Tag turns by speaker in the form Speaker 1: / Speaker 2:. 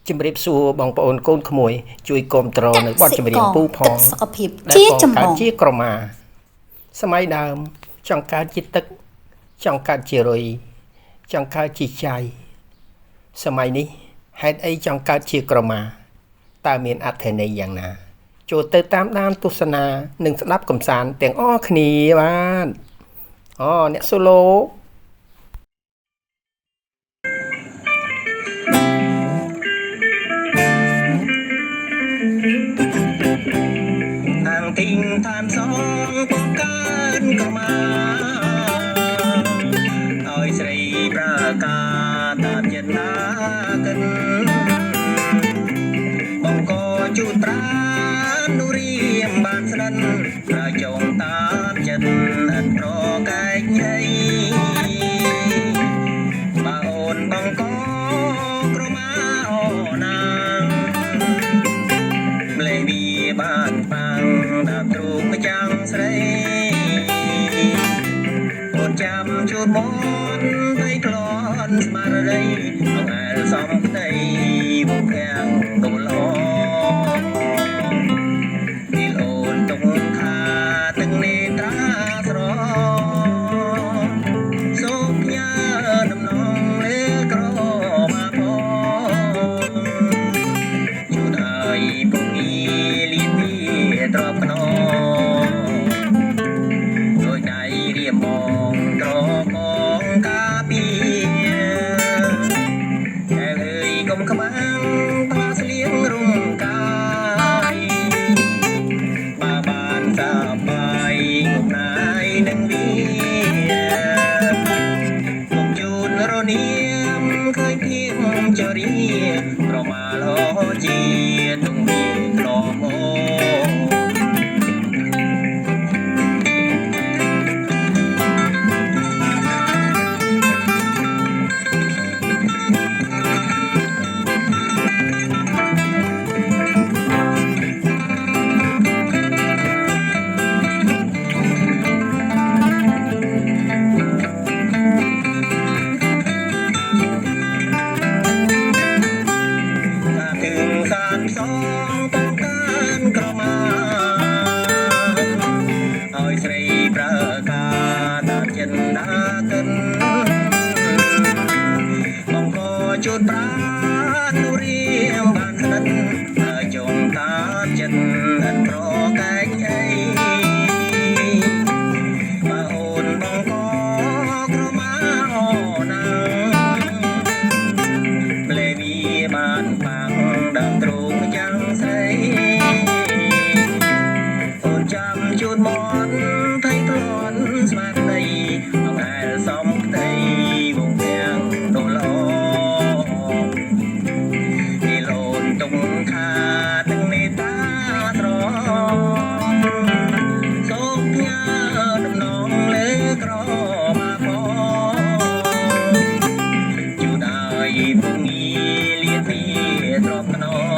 Speaker 1: ជំរាបសួរបងប្អូនកូនក្មួយជួយគាំទ្រនៅបទចម្រៀងពូផង
Speaker 2: សុខភាពជាចម្បង
Speaker 1: ជាក្រមាសម័យដើមចង់កើតជាទឹកចង់កើតជារុយចង់កើតជាចៃសម័យនេះហេតុអីចង់កើតជាក្រមាតើមានអត្ថន័យយ៉ាងណាចូលទៅតាមដានទស្សនានិងស្ដាប់កម្សាន្តទាំងអស់គ្នាបាទអ្នកសូឡូ
Speaker 3: ទីងតាមសងបង្កើនក្រមាឲ្យស្រីប្រាកាតាប់ចិត្តណាកិនបងក៏ជូតប្រានុរៀមបានស្និនប្រចងតាប់ចិត្តអត់ប្រកែកញីបើអូនបងក៏ក្រមាអូណាម្លេះវាបានប៉ាំងដល់ទ្រូងម្ចាំងស្រីអូនចាំជួតមុនទៅក្លន់ស្មារតីអង្អែលសំផ្ទៃវងខាំងដុំឡពីអូនតុងខាទឹកនេត្រាស្រសូមផ្ញើដំណងលើក្រមាផងជួនហើយពងីលីទីទ្របខ្នងដោយដៃរៀមបងត្រកងកាពីតែហើយកុំខ្មាំងថ្លាស្លៀងរំកាយបើបានសាបាយងំណាយនឹងវាមកជូនរនាមឃើញភៀងចរិយាប្រមាលជាទុំវាក្លមអូជួនប្រានុរៀមបានស្និទ្ធហើយចងតាចិត្តអត់ប្រកែកអីបើអូនបងក៏ក្រមាអូណាម្លេះវាបានបាំងដើមទ្រូងយ៉ាងស្រីអូនចាំជួនមាត់ថៃធ្លាន់ស្មារតីអង្អែលសំផ្ទៃវងខាំងដូឡតុងខាទឹកនេតាស្រសូមផ្ញើដំណងលើក្រមាផងជួនឲ្យពងីលៀទីទ្របខ្នង